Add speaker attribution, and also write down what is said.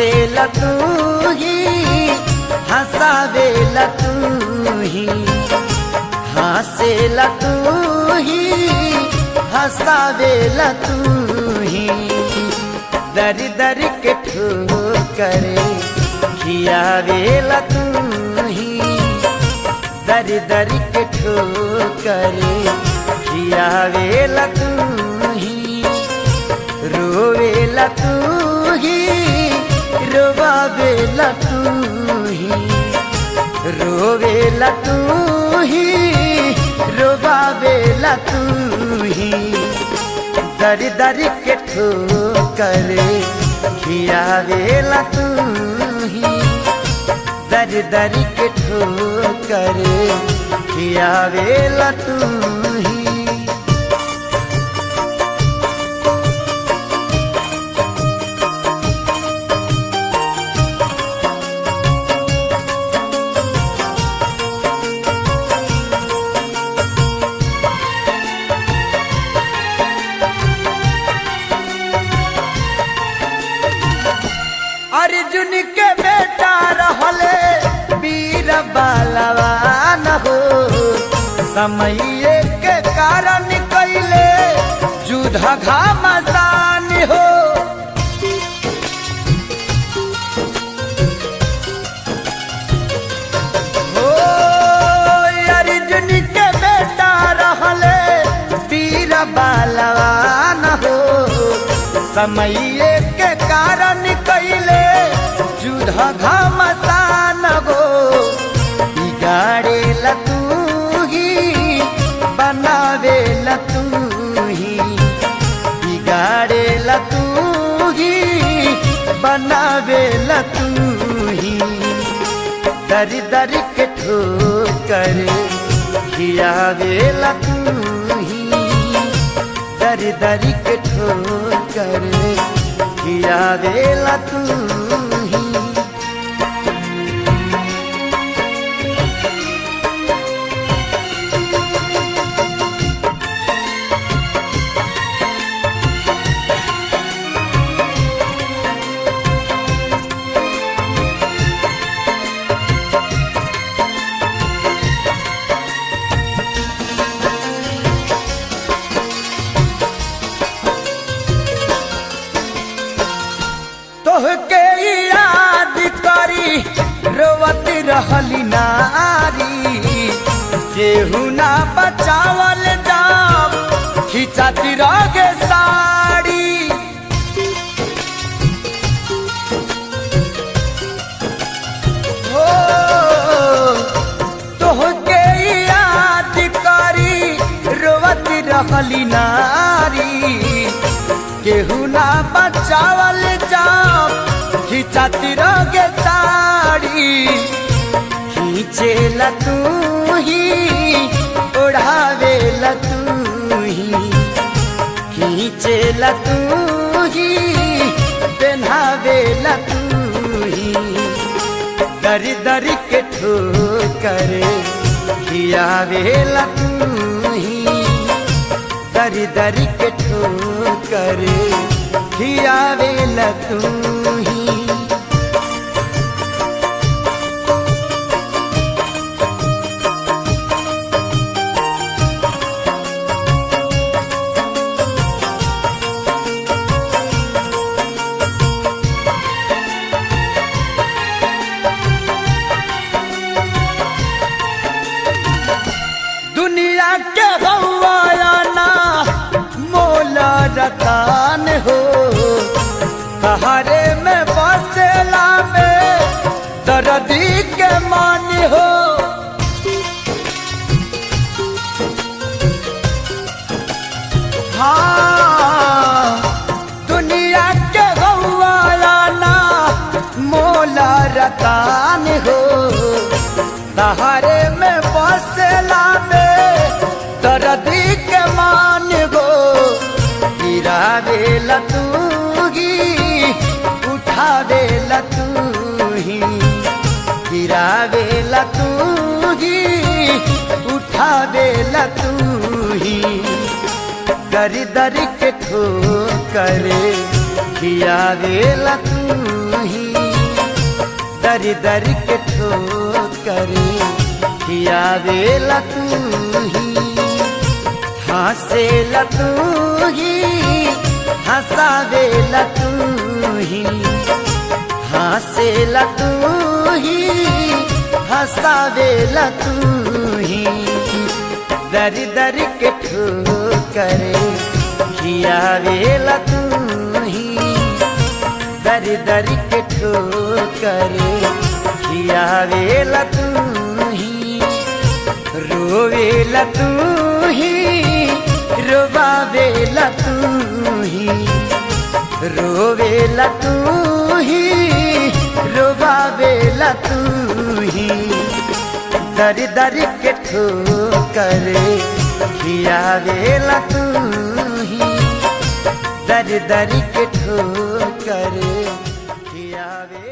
Speaker 1: हंसेला तू ही हंसावेला तू ही हंसेला तू ही हंसावेला तू ही दर दर के ठोकरे खियावेला तू ही दर दर के ठोकरे खियावेला तू ही रोवेला तू ही रोवावेला तू ही रोवेला तू ही रोवावेला तू ही दर दर के ठोकरे खियावेला तू ही दर दर के ठोकरे खियावेला तू ही अर्जुन के बेटा रहले वीर बलवान हो समय के कारण कैले युद्ध घमासान हो अर्जुन के बेटा रहले वीर बलवान हो समय के कारण कैले युद्ध घमासान हो बिगाड़ेला तू ही बनावेला तू ही बिगाड़ेला तू ही बनावेला तू ही दर दर के ठोकरे खियावेला तू ही दर दर के ठोकरे खियावेला तू ही तोहके याद करी रोवत रहली नारी केहू ना बचावल जाब खिंचाती रहे साड़ी हो तोहके याद करी रोवत रहली नारी केहू ना बचावल जाब खिंचाती रहे साड़ी खींचेला तू ही ओढ़ावेला तू ही खींचेला तू ही पहनावेला तू ही दर दर के ठोकरे खियावेला तू ही दर दर के ठोकरे खियावेला तू ही दुनिया के गवाना मोला रतान हो सहारे में बसेला में दर्दी के मान हो हाँ दुनिया के गवाना मोला रतान हो सहारे में बसेला में दर्दी के मान गो गिरावेला तू ही उठावेला तू ही गिरावेला तू ही उठावेला तू ही दर दर के ठोकरे खियावेला तू ही दर दर के ठोकर खियावेला तू ही, हंसेला तू ही, हंसावेला तू ही, हंसेला तू ही, हंसावेला तू ही। दर दर के ठोकर खियावेला तू ही, दर दर के ठोकर खियावेला तू ही। रोवेला तू ही, रोवावेला तू ही, रोवेला तू ही, रोवावेला तू ही। दर दर के ठोकर खियावेला तू ही, दर दर के ठोकर खियावे।